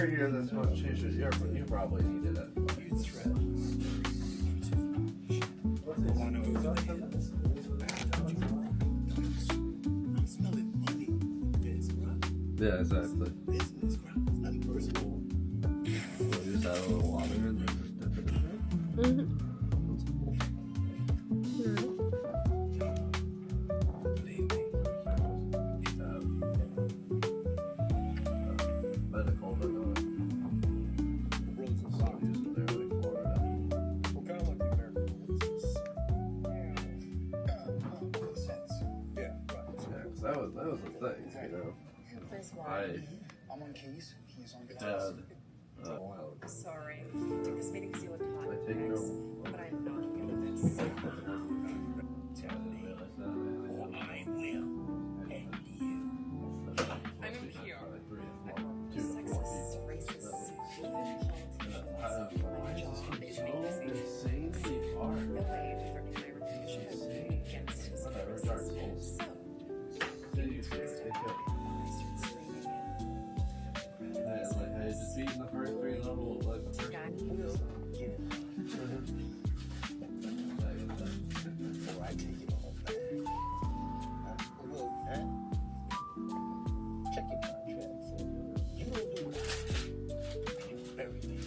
heard you're this much change. You probably needed it. You threat. I know it's I'm smelling money. Biz, bro. Yeah, exactly. Business, bro. It's nothing personal. So you just add a little water and then just dip it in there. Mm-hmm. Believe me. Medical, but Roads and some use it there like Florida. Well, kind of like the American police. Makes sense. Yeah, right. Yeah, because that was the thing, you know. Who plays I why? I'm on keys. He's on had guitars. Sorry. I took this meeting because you look hot. I take Thanks. no. But I'm not good at this. Tell me. Or I will. And you. I'm in PR. Two to four Sexist, people. racist, even politics. My job is making this Insanely no hard. way to threaten my reputation of being against physical racism. So, They start screaming. Like, hey, just beating the first three levels, like the first Guy one. will Get it. Or I take it all back. Look, check your contract. You don't do that. You bury me.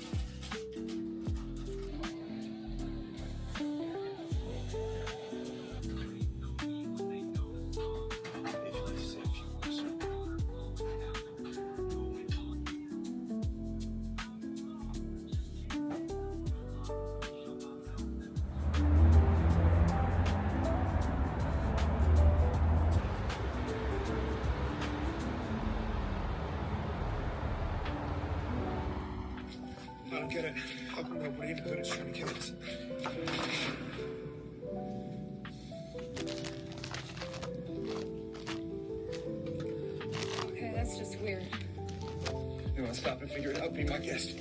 I don't get it. How come nobody even good at shooting kids? Okay, that's just weird. You want to stop and figure it out? Be my guest.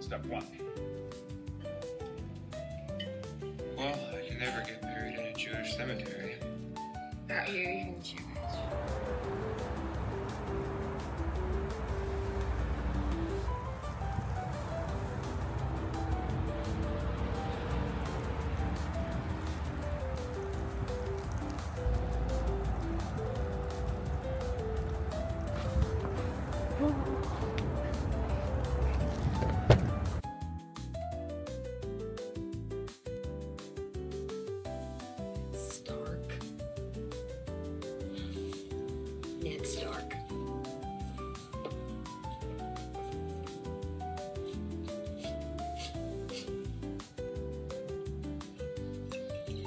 Step 1. Well, I can never get buried in a Jewish cemetery. Are you even Jewish? Stark. Ned Stark. You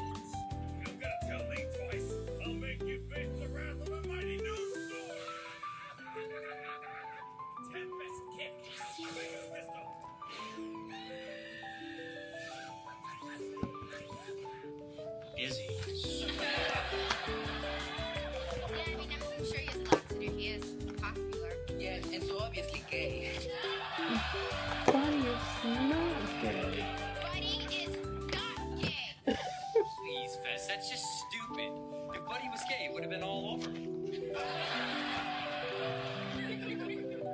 don't gotta tell me twice. I'll make you face the wrath of a mighty new sword. 10 best kick. Bring a pistol. Izzy. Yeah, I mean, I'm sure he has a lot to do. He is popular. Yeah, and so obviously gay. Buddy is not gay. Buddy is not gay. Please, Fess, that's just stupid. If Buddy was gay, it would have been all over me.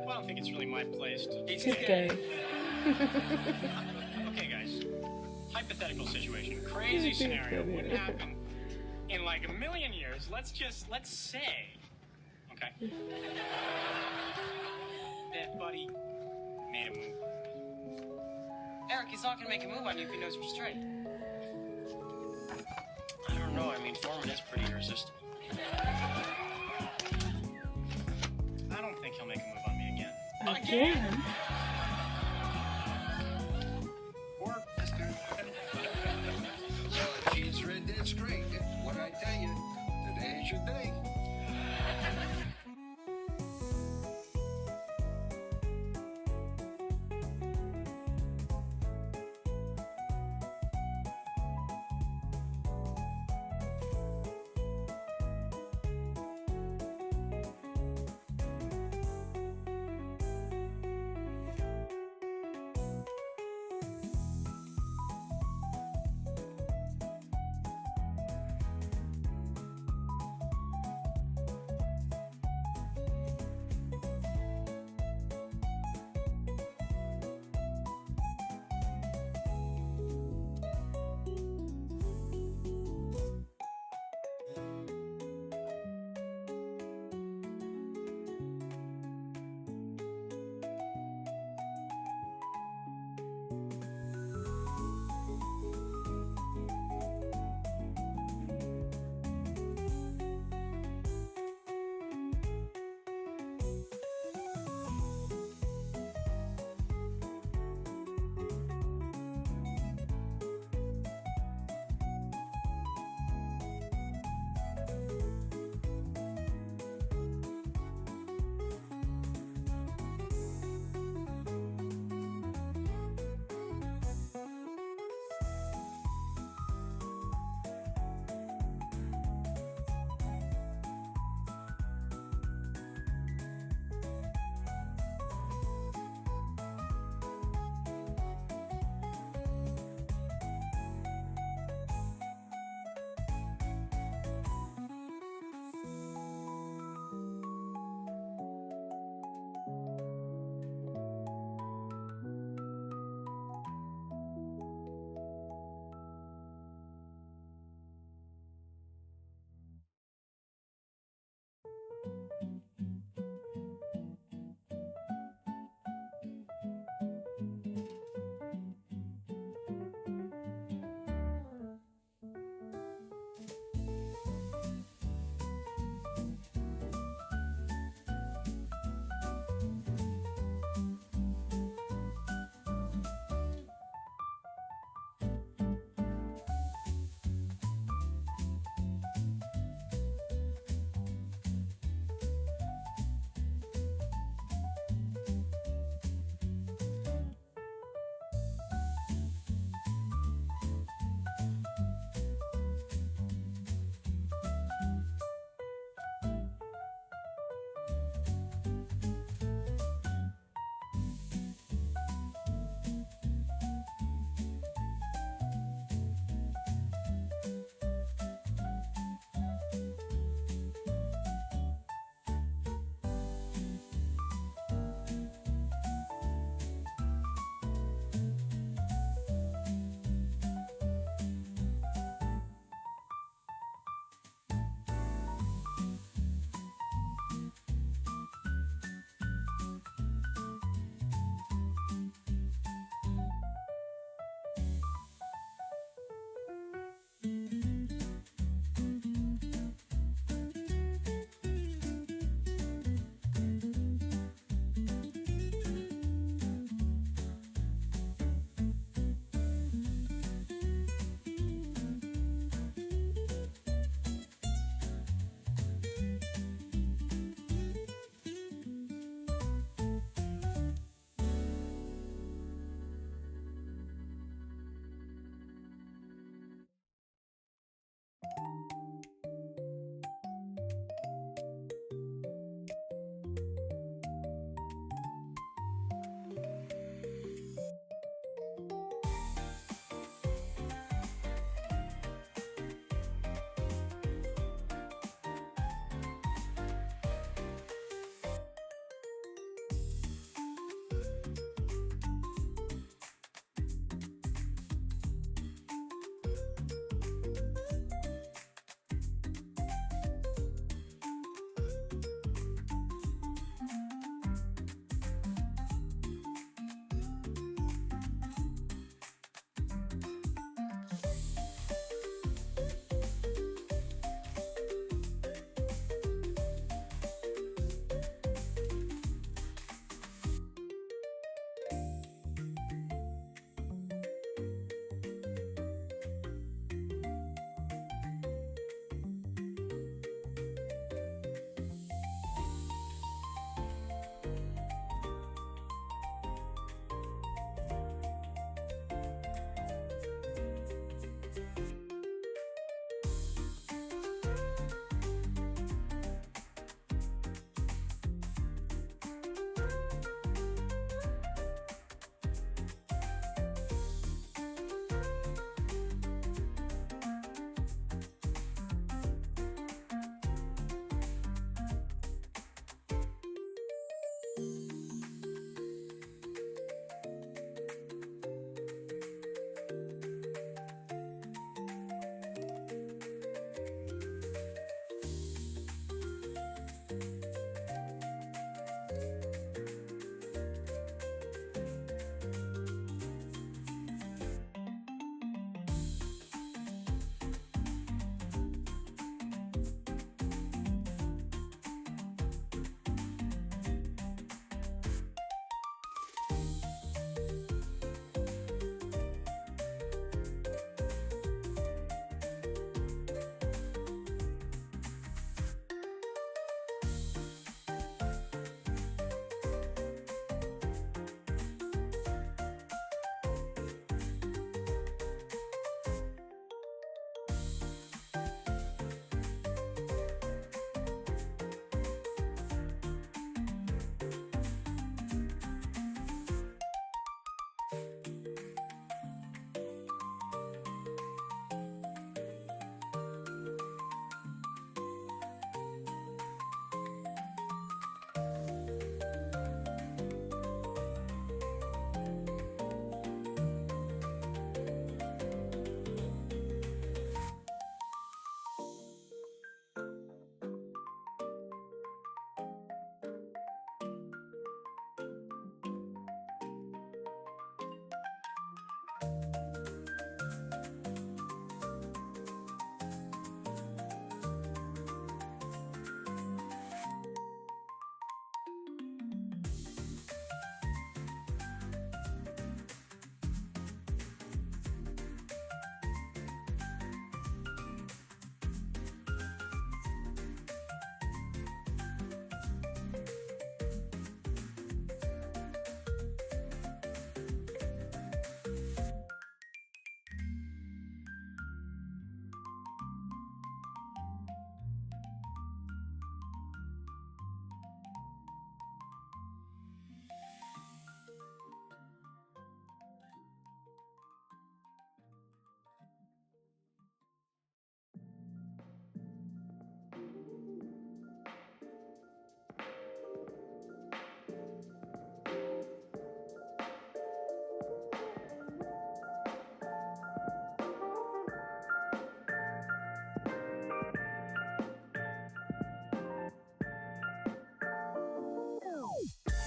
Well, I don't think it's really my place to... He's gay. Okay, guys. Hypothetical situation. Crazy scenario. Wouldn't happen in like a million years. Let's say, okay, that Buddy made a move. Eric, he's not gonna make a move on you if he knows you're straight. I don't know. I mean, Foreman is pretty irresistible. I don't think he'll make a move on me again. Again? Or sister. Well, if she's red dead straight, what I tell you, today's your day.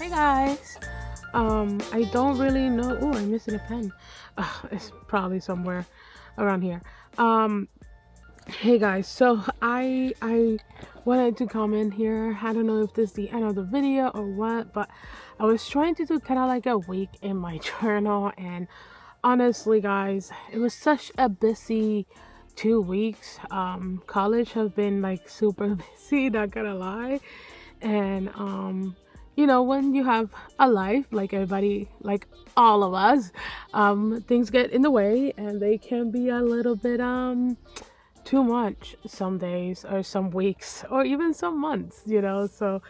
Hey guys. I don't really know. Oh, I'm missing a pen. It's probably somewhere around here. Hey guys. So I wanted to comment here. I don't know if this is the end of the video or what, but I was trying to do kind of like a week in my journal, and honestly, guys, it was such a busy 2 weeks. College has been like super busy, not gonna lie. And you know, when you have a life like everybody, like all of us, things get in the way and they can be a little bit too much some days or some weeks or even some months, you know. So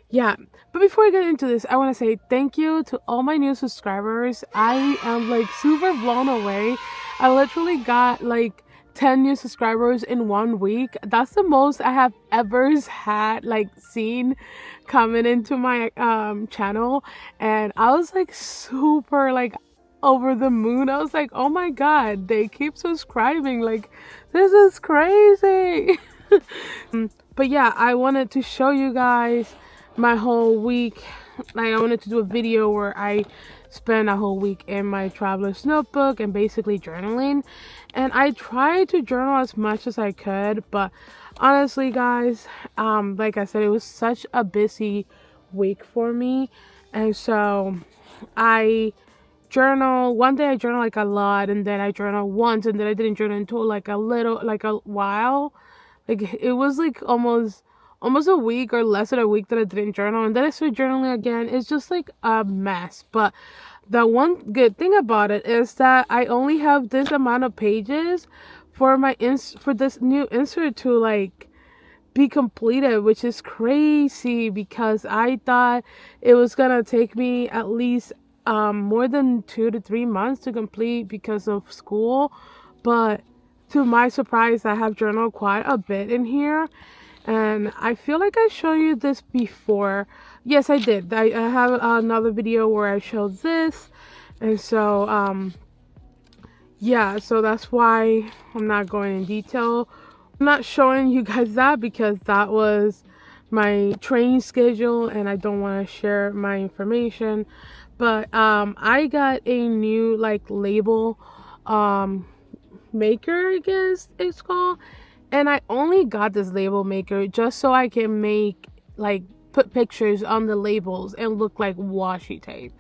yeah, but before I get into this, I want to say thank you to all my new subscribers. I am like super blown away. I literally got like 10 new subscribers in 1 week. That's the most I have ever had, like, seen coming into my channel, and I was like super like over the moon. I was like, oh my god, they keep subscribing, like this is crazy. But yeah, I wanted to show you guys my whole week. Like, I wanted to do a video where I spend a whole week in my traveler's notebook and basically journaling, and I tried to journal as much as I could, but honestly guys, like I said, it was such a busy week for me, and so I journal one day, I journal like a lot, and then I journal once, and then I didn't journal until like a while. Like, it was like almost a week or less than a week that I didn't journal, and then I started journaling again. It's just like a mess. But the one good thing about it is that I only have this amount of pages for my for this new insert to like be completed, which is crazy because I thought it was gonna take me at least more than 2 to 3 months to complete because of school. But to my surprise, I have journaled quite a bit in here, and I feel like I showed you this before. Yes, I did. I have another video where I showed this, and so yeah, so that's why I'm not going in detail. I'm not showing you guys that because that was my training schedule and I don't want to share my information. But I got a new like label maker, I guess it's called, and I only got this label maker just so I can make, like, put pictures on the labels and look like washi tape.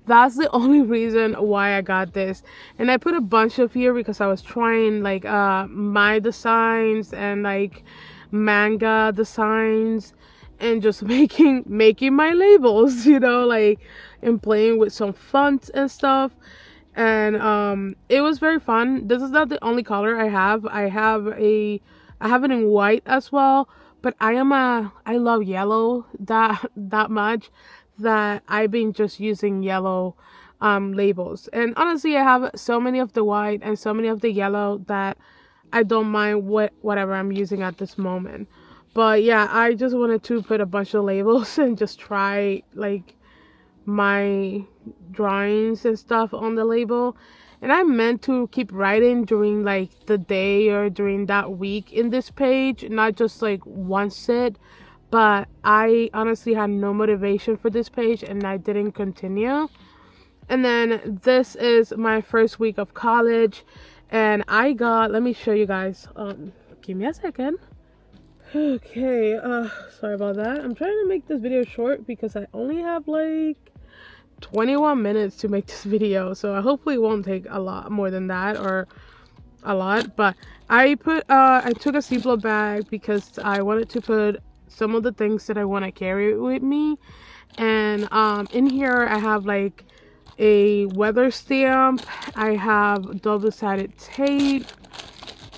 That's the only reason why I got this. And I put a bunch of here because I was trying like my designs and like manga designs and just making my labels, you know, like, and playing with some fonts and stuff. And it was very fun. This is not the only color I have. I have it in white as well, but I love yellow that much that I've been just using yellow labels. And honestly, I have so many of the white and so many of the yellow that I don't mind whatever I'm using at this moment. But yeah, I just wanted to put a bunch of labels and just try like my drawings and stuff on the label. And I meant to keep writing during like the day or during that week in this page, not just like one sit. But I honestly had no motivation for this page and I didn't continue. And then this is my first week of college, and I got, let me show you guys, give me a second. Okay, sorry about that. I'm trying to make this video short because I only have like 21 minutes to make this video, so I hopefully it won't take a lot more than that, or a lot. But I took a Ziploc bag because I wanted to put some of the things that I want to carry with me. And in here I have like a weather stamp, I have double-sided tape,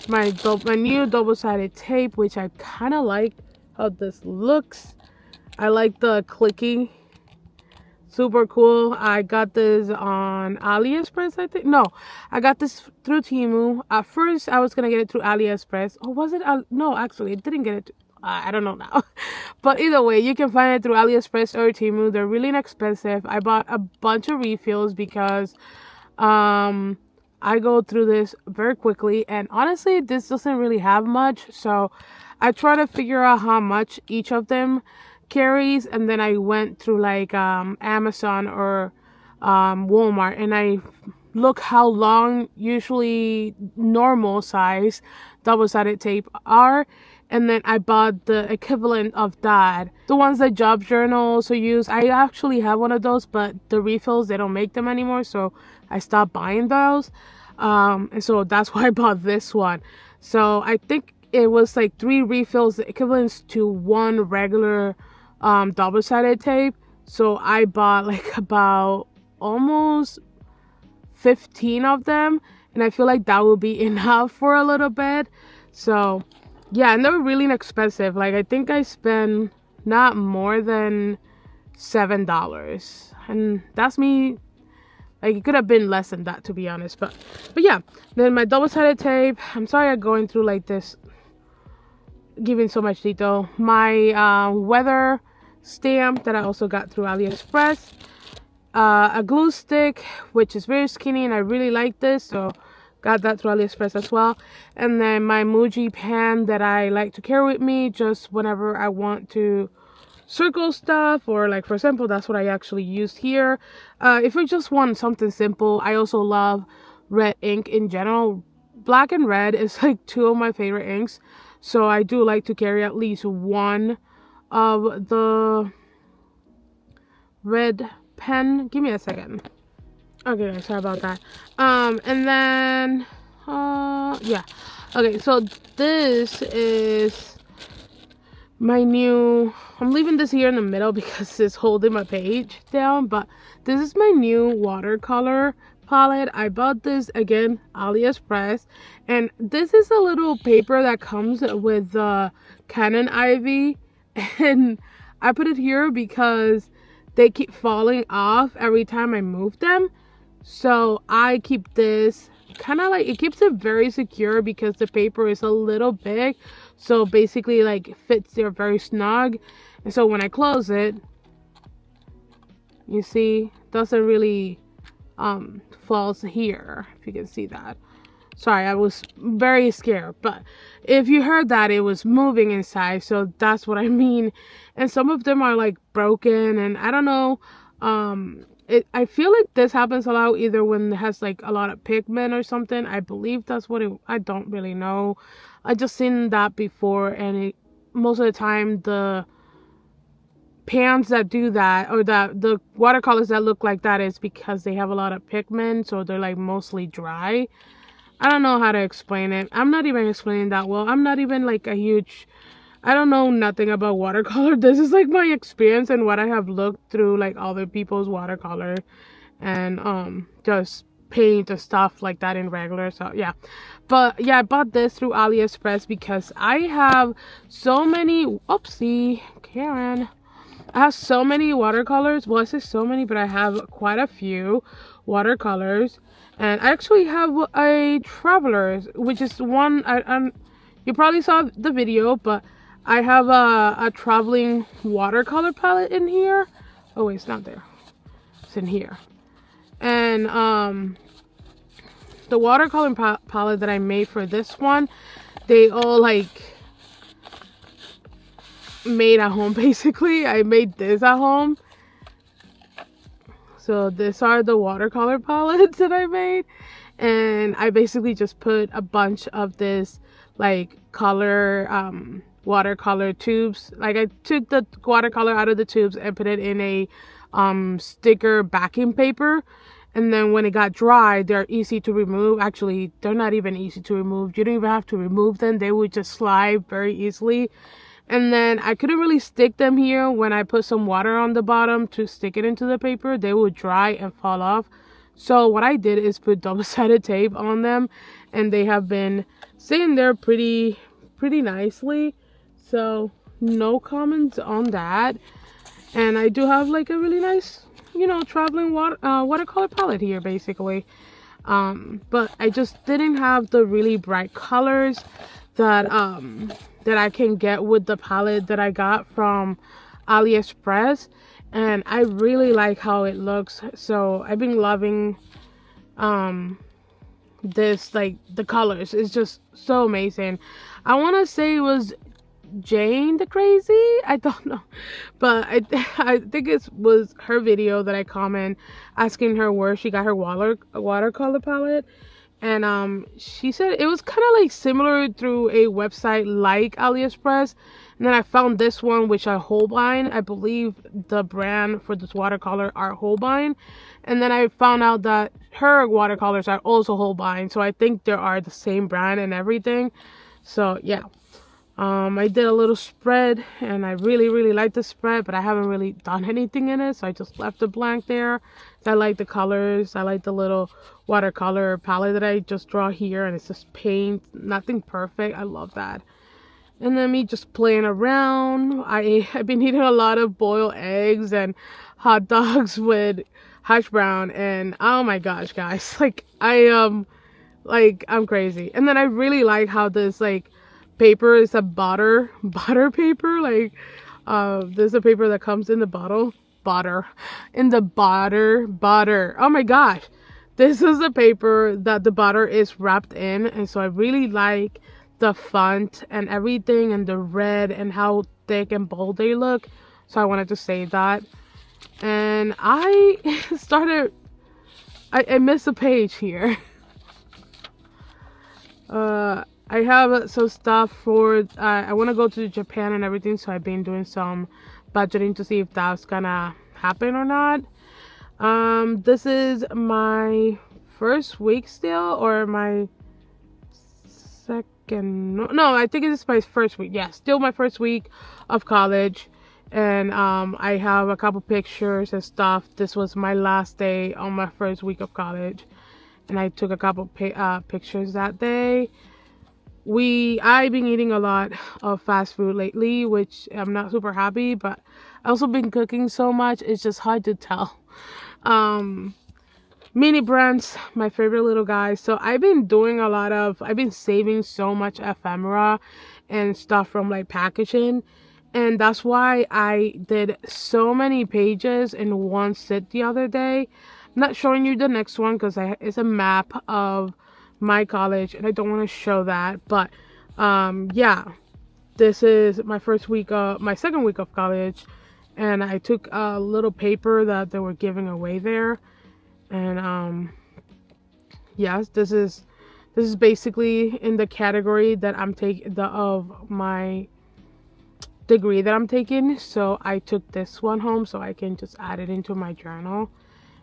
my new double-sided tape, which I kind of like how this looks. I like the clicky, super cool. I got this on AliExpress, I think. No, I got this through Temu. At first I was gonna get it through AliExpress, or was it no, actually I didn't get it. I don't know now. But either way, you can find it through AliExpress or Temu. They're really inexpensive. I bought a bunch of refills because I go through this very quickly, and honestly this doesn't really have much, so I try to figure out how much each of them carries, and then I went through like Amazon or Walmart, and I look how long usually normal size double-sided tape are, and then I bought the equivalent of that, the ones that job journal also use. I actually have one of those, but the refills, they don't make them anymore, so I stopped buying those. And so that's why I bought this one. So I think it was like 3 refills, equivalent to 1 regular double-sided tape. So I bought like about almost 15 of them, and I feel like that will be enough for a little bit. So yeah, and they were really inexpensive. Like I think I spent not more than $7, and that's me. Like it could have been less than that, to be honest, but yeah. Then my double-sided tape, I'm sorry I'm going through like this, giving so much detail. My weather stamp that I also got through AliExpress, a glue stick which is very skinny, and I really like this, so got that through AliExpress as well. And then my Muji pen that I like to carry with me just whenever I want to circle stuff, or like for example, that's what I actually used here. If you just want something simple, I also love red ink in general. Black and red is like 2 of my favorite inks, so I do like to carry at least one of the red pen. Give me a second. Okay guys, sorry about that. And then yeah, okay, so this is my new, I'm leaving this here in the middle because it's holding my page down, but this is my new watercolor palette. I bought this again AliExpress, and this is a little paper that comes with the Canon Ivy, and I put it here because they keep falling off every time I move them. So I keep this kind of like, it keeps it very secure because the paper is a little big, so basically like fits there very snug. And so when I close it, you see, doesn't really falls here, if you can see that. Sorry, I was very scared, but if you heard that, it was moving inside, so that's what I mean. And some of them are like broken, and I don't know, I feel like this happens a lot either when it has like a lot of pigment or something. I believe that's what I don't really know. I just seen that before, and most of the time the pans that do that, or the watercolors that look like that, is because they have a lot of pigment, so they're like mostly dry. I don't know how to explain it. I'm not even explaining that well. I'm not even like a huge, I don't know nothing about watercolor. This is like my experience and what I have looked through like other people's watercolor and just paint and stuff like that in regular. So yeah, but yeah, I bought this through AliExpress because I have so many, oopsie Karen, I have so many watercolors. Well, I say so many, but I have quite a few watercolors. And I actually have a Traveler's, which is one, you probably saw the video, but I have a traveling watercolor palette in here. Oh wait, it's not there. It's in here. And the watercolor palette that I made for this one, they all like made at home basically. I made this at home. So these are the watercolor palettes that I made, and I basically just put a bunch of this like color watercolor tubes. Like I took the watercolor out of the tubes and put it in a sticker backing paper, and then when it got dry, they're easy to remove. Actually, they're not even easy to remove. You don't even have to remove them. They would just slide very easily. And then I couldn't really stick them here. When I put some water on the bottom to stick it into the paper, they would dry and fall off. So what I did is put double-sided tape on them, and they have been staying there pretty nicely. So no comments on that. And I do have like a really nice, you know, traveling watercolor palette here basically. But I just didn't have the really bright colors that I can get with the palette that I got from AliExpress, and I really like how it looks. So I've been loving this, like the colors. It's just so amazing. I want to say it was Jane the Crazy. I don't know, but I think it was her video that I comment asking her where she got her watercolor palette, and she said it was kind of like similar through a website like AliExpress, and then I found this one which are Holbein. I believe the brand for this watercolor are Holbein, and then I found out that her watercolors are also Holbein, so I think they are the same brand and everything. So yeah. I did a little spread, and I really like the spread, but I haven't really done anything in it, so I just left it blank there. I like the colors. I like the little watercolor palette that I just draw here, and it's just paint, nothing perfect. I love that. And then me just playing around. I've been eating a lot of boiled eggs and hot dogs with hash brown, and oh my gosh, guys, like I'm crazy. And then I really like how this like paper is a butter paper, like there's a paper that comes in the butter. Oh my gosh, this is the paper that the butter is wrapped in, and so I really like the font and everything, and the red and how thick and bold they look, so I wanted to say that. And I missed a page here. I have some stuff for, I want to go to Japan and everything, so I've been doing some budgeting to see if that's gonna happen or not. This is my first week still, or my second, no, I think it's my first week, yeah, still my first week of college, and I have a couple pictures and stuff. This was my last day on my first week of college, and I took a couple pictures that day. I've been eating a lot of fast food lately, which I'm not super happy, but I've also been cooking so much, it's just hard to tell. Mini brands, my favorite little guys. So I've been saving so much ephemera and stuff from like packaging, and that's why I did so many pages in one sit the other day. I'm not showing you the next one because it's a map of my college, and I don't want to show that, but yeah, this is my second week of college, and I took a little paper that they were giving away there, and yes, this is basically in the category that I'm taking of my degree that I'm taking, so I took this one home so I can just add it into my journal.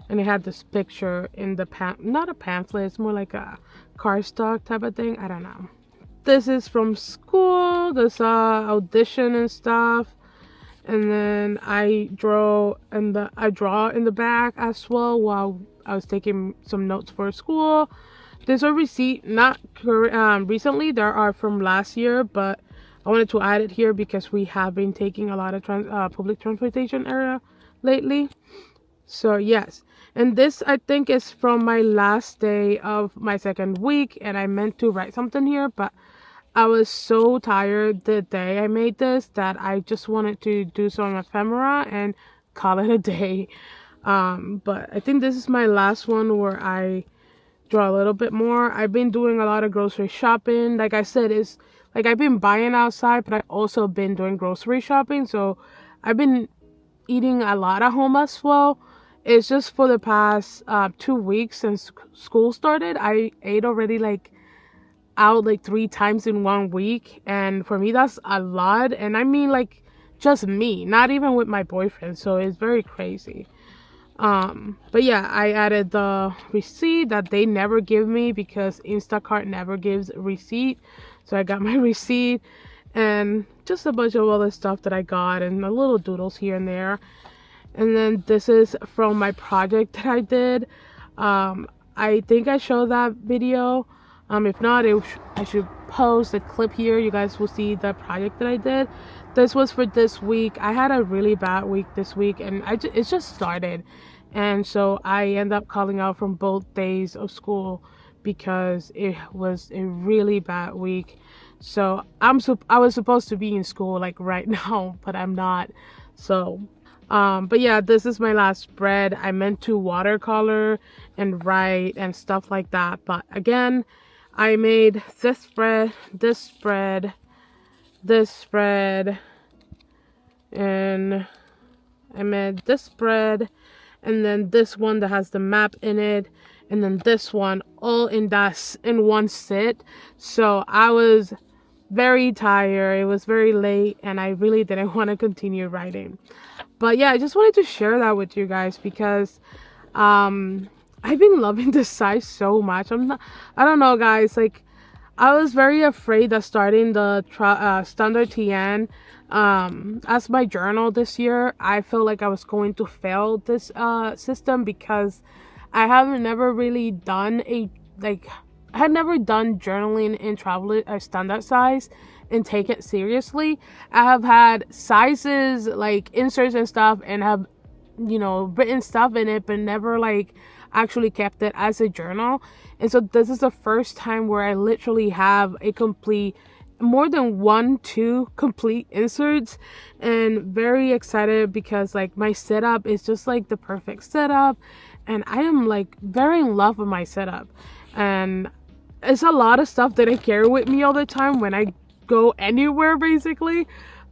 And it had this picture in the not a pamphlet, it's more like a cardstock type of thing, I don't know. This is from school, this audition and stuff, and then I draw in the back as well while I was taking some notes for school. There's a receipt, not recently, there are from last year, but I wanted to add it here because we have been taking a lot of public transportation area lately. So yes, and this I think is from my last day of my second week, and I meant to write something here, but I was so tired the day I made this that I just wanted to do some ephemera and call it a day. But I think this is my last one where I draw a little bit more. I've been doing a lot of grocery shopping. Like I said, it's like I've been buying outside, but I also been doing grocery shopping, so I've been eating a lot at home as well. It's just for the past 2 weeks since school started, I ate already like out like 3 times in 1 week, and for me that's a lot, and I mean like just me, not even with my boyfriend, so it's very crazy. But yeah, I added the receipt that they never give me because Instacart never gives a receipt, so I got my receipt and just a bunch of other stuff that I got and a little doodles here and there. And then this is from my project that I did. I think I showed that video. If not, I should post a clip here. You guys will see the project that I did. This was for this week. I had a really bad week this week, and it just started. And so I end up calling out from both days of school because it was a really bad week. So I was supposed to be in school like right now, but I'm not. So but yeah, this is my last spread. I meant to watercolor and write and stuff like that, but again, I made this spread, this spread, and I made this spread, and then this one that has the map in it, and then this one, all in one sit. So I was very tired. It was very late, and I really didn't want to continue writing. But yeah, I just wanted to share that with you guys because I've been loving this size so much. I don't know, guys. Like, I was very afraid that starting the standard TN as my journal this year, I felt like I was going to fail this system because I have never really done I had never done journaling in travel standard size and take it seriously. I have had sizes like inserts and stuff and have, you know, written stuff in it, but never like actually kept it as a journal. And so this is the first time where I literally have a complete, more than 1-2 complete inserts, and very excited because like my setup is just like the perfect setup, and I am like very in love with my setup. And it's a lot of stuff that I carry with me all the time when I go anywhere basically,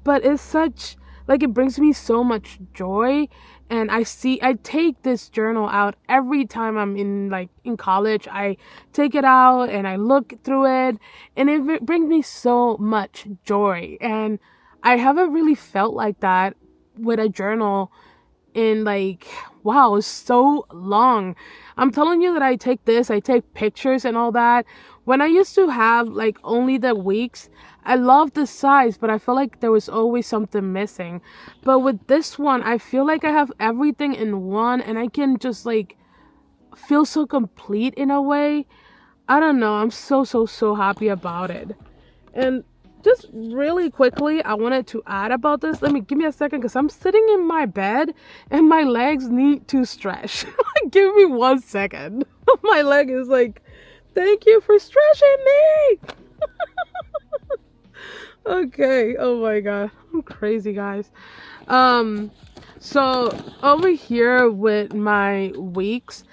but it's such like, it brings me so much joy. And I take this journal out every time I'm in college. I take it out and I look through it, and it brings me so much joy. And I haven't really felt like that with a journal in like, wow, so long. I'm telling you that I take pictures and all that. When I used to have like only the weeks, I love the size, but I feel like there was always something missing. But with this one, I feel like I have everything in one, and I can just like feel so complete in a way. I don't know. I'm so happy about it. And just really quickly, I wanted to add about this. Give me a second, because I'm sitting in my bed and my legs need to stretch. Give me 1 second. My leg is like, thank you for stretching me. Okay, oh my god, I'm crazy, guys. So over here with my weeks,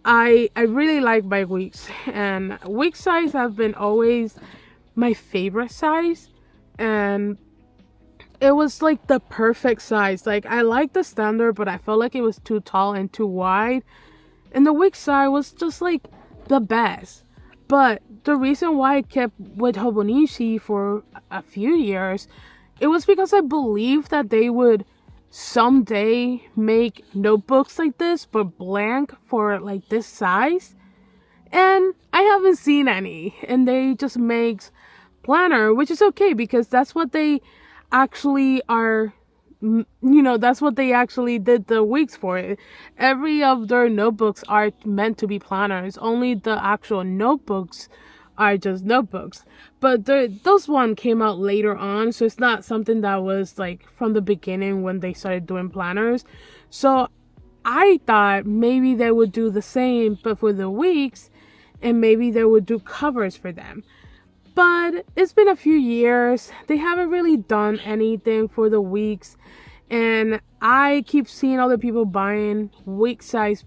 I really like my weeks, and week size have been always my favorite size, and it was like the perfect size. Like, I like the standard, but I felt like it was too tall and too wide, and the week size was just like the best. But the reason why I kept with Hobonichi for a few years, it was because I believed that they would someday make notebooks like this, but blank for like this size. And I haven't seen any. And they just make planner, which is okay because that's what they actually are. You know, that's what they actually did the weeks for it. Every of their notebooks are meant to be planners. Only the actual notebooks are just notebooks. But those one came out later on, so it's not something that was like from the beginning when they started doing planners. So I thought maybe they would do the same, but for the weeks, and maybe they would do covers for them. But it's been a few years. They haven't really done anything for the weeks. And I keep seeing other people buying week size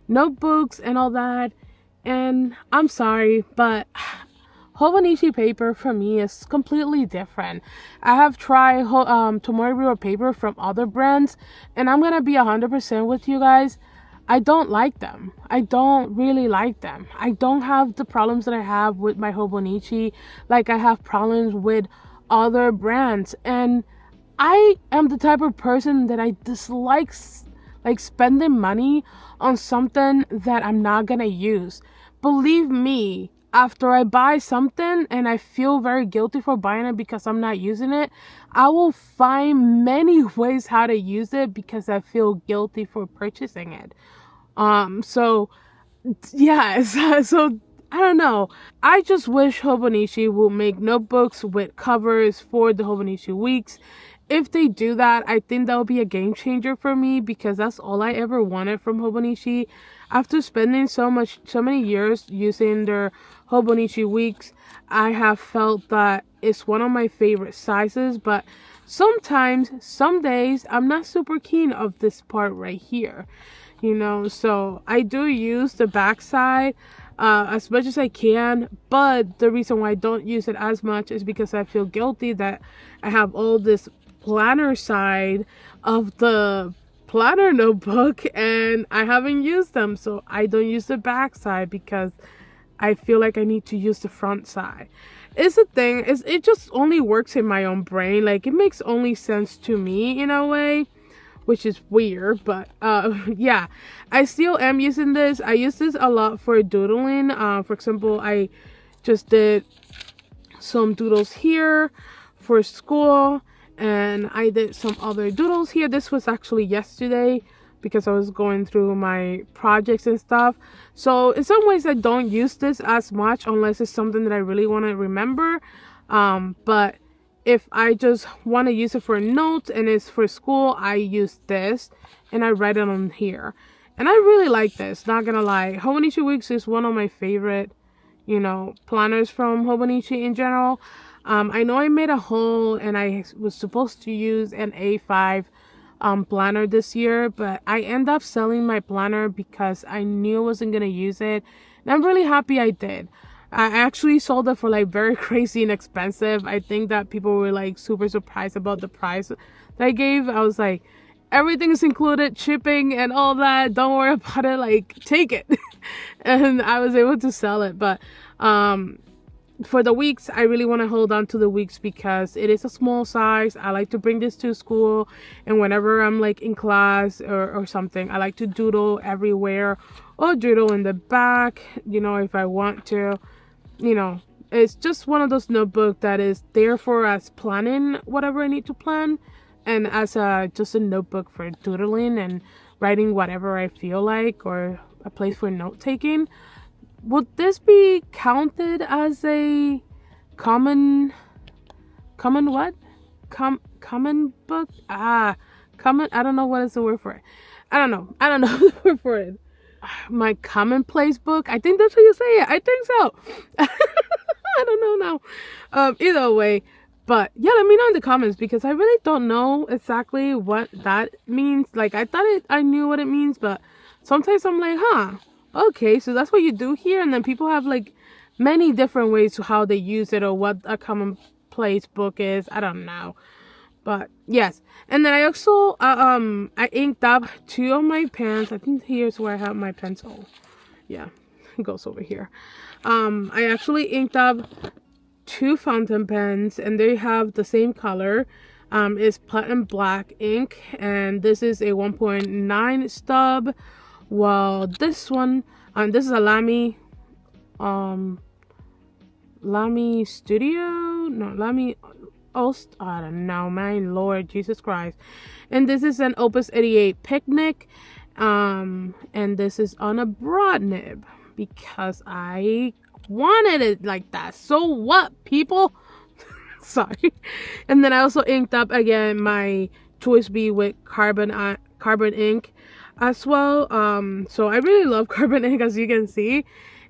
notebooks and all that. And I'm sorry, but Hobonichi paper for me is completely different. I have tried Tomorrow paper from other brands, and I'm going to be 100% with you guys. I don't like them. I don't really like them. I don't have the problems that I have with my Hobonichi. Like, I have problems with other brands. And I am the type of person that I dislike like spending money on something that I'm not gonna use. Believe me, after I buy something and I feel very guilty for buying it because I'm not using it, I will find many ways how to use it because I feel guilty for purchasing it. So yeah, so I don't know. I just wish Hobonichi will make notebooks with covers for the Hobonichi weeks. If they do that, I think that will be a game changer for me because that's all I ever wanted from Hobonichi. After spending so many years using their Hobonichi weeks, I have felt that it's one of my favorite sizes, but sometimes, some days, I'm not super keen of this part right here. You know, so I do use the back side as much as I can. But the reason why I don't use it as much is because I feel guilty that I have all this planner side of the planner notebook and I haven't used them. So I don't use the back side because I feel like I need to use the front side. It's a thing. It just only works in my own brain. Like, it makes only sense to me in a way, which is weird, but yeah, I still am using this. I use this a lot for doodling. For example, I just did some doodles here for school, and I did some other doodles here. This was actually yesterday because I was going through my projects and stuff. So in some ways I don't use this as much unless it's something that I really want to remember. But if I just want to use it for notes and it's for school, I use this and I write it on here. And I really like this, not gonna lie. Hobonichi Weeks is one of my favorite, you know, planners from Hobonichi in general. I know I made a haul and I was supposed to use an A5 planner this year, but I end up selling my planner because I knew I wasn't gonna use it. And I'm really happy I did. I actually sold it for like very crazy and expensive. I think that people were like super surprised about the price that I gave. I was like, everything is included, shipping and all that. Don't worry about it. Like, take it. And I was able to sell it. But for the weeks, I really want to hold on to the weeks because it is a small size. I like to bring this to school, and whenever I'm like in class or something, I like to doodle everywhere or doodle in the back, you know, if I want to. You know, it's just one of those notebooks that is there for us planning whatever I need to plan, and as just a notebook for doodling and writing whatever I feel like, or a place for note taking. Would this be counted as a common what? Common book? Common, I don't know what is the word for it. I don't know the word for it. My commonplace book, I think that's how you say it. I think so. I don't know now. Either way, but yeah, let me know in the comments because I really don't know exactly what that means. Like, I thought I knew what it means, but sometimes I'm like, okay, so that's what you do here. And then people have like many different ways to how they use it or what a commonplace book is. I don't know. But yes, and then I also I inked up 2 of my pens. I think here's where I have my pencil. Yeah, it goes over here. I actually inked up 2 fountain pens, and they have the same color. It's platinum black ink, and this is a 1.9 stub. While this one, this is a Lamy Studio. No, Lamy. I don't know, my Lord Jesus Christ. And this is an Opus 88 Picnic, and this is on a broad nib because I wanted it like that. So what, people? Sorry. And then I also inked up again my Choice B with carbon ink as well. So I really love carbon ink, as you can see,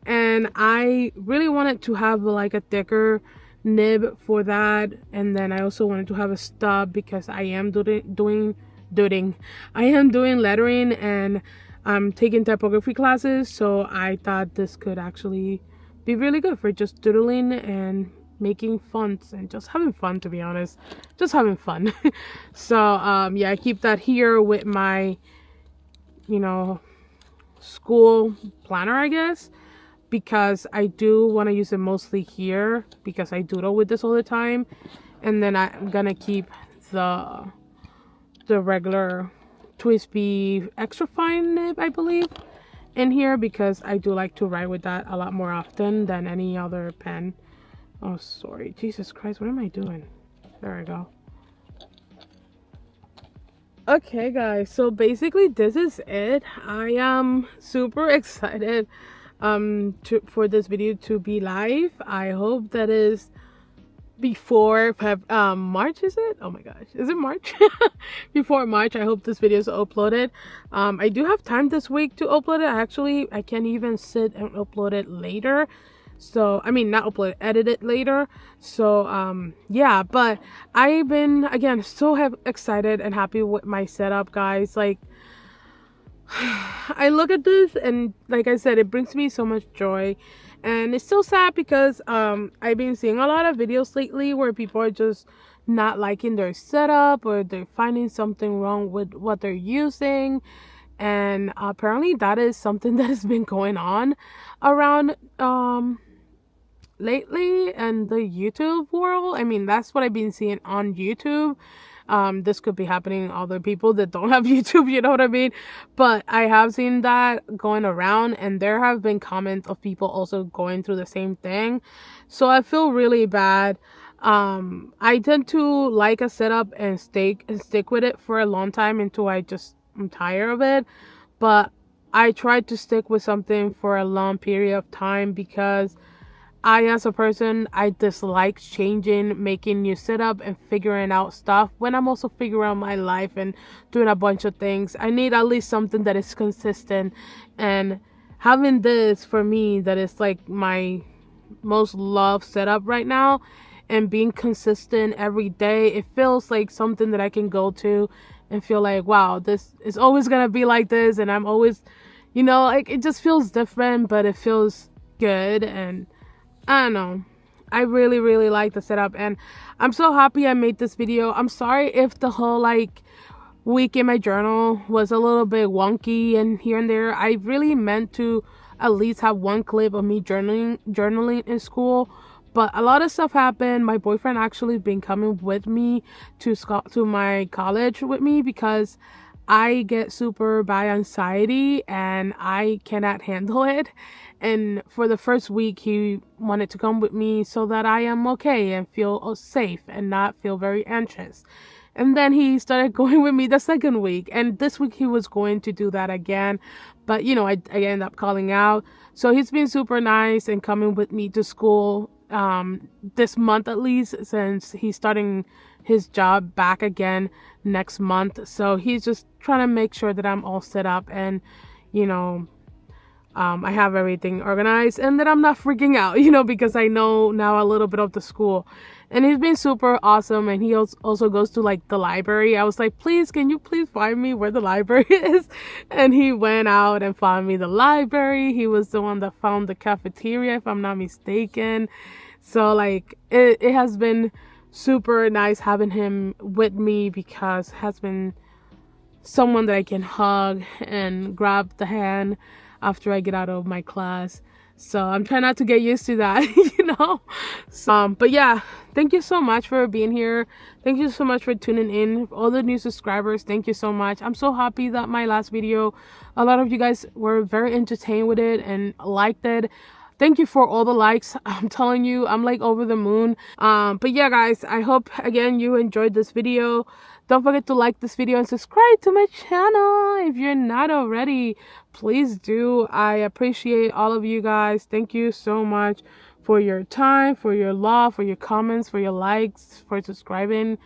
and I really wanted to have like a thicker nib for that. And then I also wanted to have a stub because I am doing lettering and I'm taking typography classes, so I thought this could actually be really good for just doodling and making fonts and just having fun, to be honest. Just having fun. So yeah, I keep that here with my, you know, school planner, I guess, because I do want to use it mostly here because I doodle with this all the time. And then I'm gonna keep the regular Twisby extra fine nib, I believe, in here because I do like to write with that a lot more often than any other pen. Oh, sorry, Jesus Christ, what am I doing? There I go. Okay guys, so basically this is it. I am super excited for this video to be live. I hope that is before March, is it? Oh my gosh, is it March? Before March. I hope this video is uploaded. I do have time this week to upload it. I can even sit and upload it later. So I mean, not upload it, edit it later. So yeah, but I've been again so excited and happy with my setup, guys. Like, I look at this and like I said, it brings me so much joy. And it's so sad because I've been seeing a lot of videos lately where people are just not liking their setup, or they're finding something wrong with what they're using. And apparently that is something that has been going on around lately in the YouTube world. I mean, that's what I've been seeing on YouTube. This could be happening to other people that don't have YouTube, you know what I mean? But I have seen that going around, and there have been comments of people also going through the same thing. So I feel really bad. I tend to like a setup and stick with it for a long time until I'm tired of it. But I try to stick with something for a long period of time because as a person, I dislike changing, making new setup, and figuring out stuff when I'm also figuring out my life and doing a bunch of things. I need at least something that is consistent, and having this for me, that is like my most loved setup right now, and being consistent every day, it feels like something that I can go to and feel like, wow, this is always gonna be like this, and I'm always, like, it just feels different, but it feels good. And I don't know, I really, really like the setup, and I'm so happy I made this video. I'm sorry if the whole week in my journal was a little bit wonky and here and there. I really meant to at least have one clip of me journaling in school, but a lot of stuff happened. My boyfriend actually been coming with me to my college with me because I get super bad anxiety and I cannot handle it. And for the first week, he wanted to come with me so that I am okay and feel safe and not feel very anxious. And then he started going with me the second week. And this week he was going to do that again. But, I ended up calling out. So he's been super nice and coming with me to school this month at least, since he's starting his job back again next month. So he's just trying to make sure that I'm all set up and, I have everything organized and that I'm not freaking out, because I know now a little bit of the school. And he's been super awesome, and he also goes to the library. I was like, please, can you please find me where the library is? And he went out and found me the library. He was the one that found the cafeteria, if I'm not mistaken. So it has been super nice having him with me, because has been someone that I can hug and grab the hand after I get out of my class. So I'm trying not to get used to that, So, but yeah, thank you so much for being here. Thank you so much for tuning in. All the new subscribers, thank you so much. I'm so happy that my last video, a lot of you guys were very entertained with it and liked it. Thank you for all the likes. I'm telling you, I'm over the moon. But yeah, guys, I hope again you enjoyed this video. Don't forget to like this video and subscribe to my channel if you're not already. Please do. I appreciate all of you guys. Thank you so much for your time, for your love, for your comments, for your likes, for subscribing.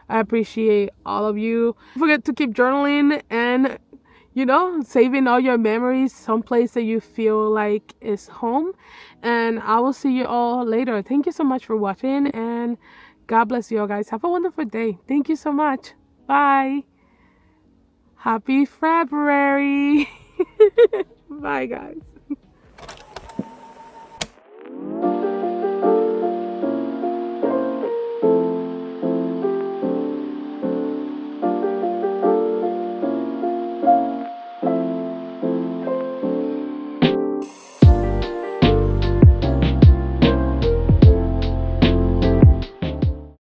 I appreciate all of you. Don't forget to keep journaling and saving all your memories someplace that you feel like is home. And I will see you all later. Thank you so much for watching, and God bless you all, guys. Have a wonderful day. Thank you so much. Bye. Happy February. Bye, guys.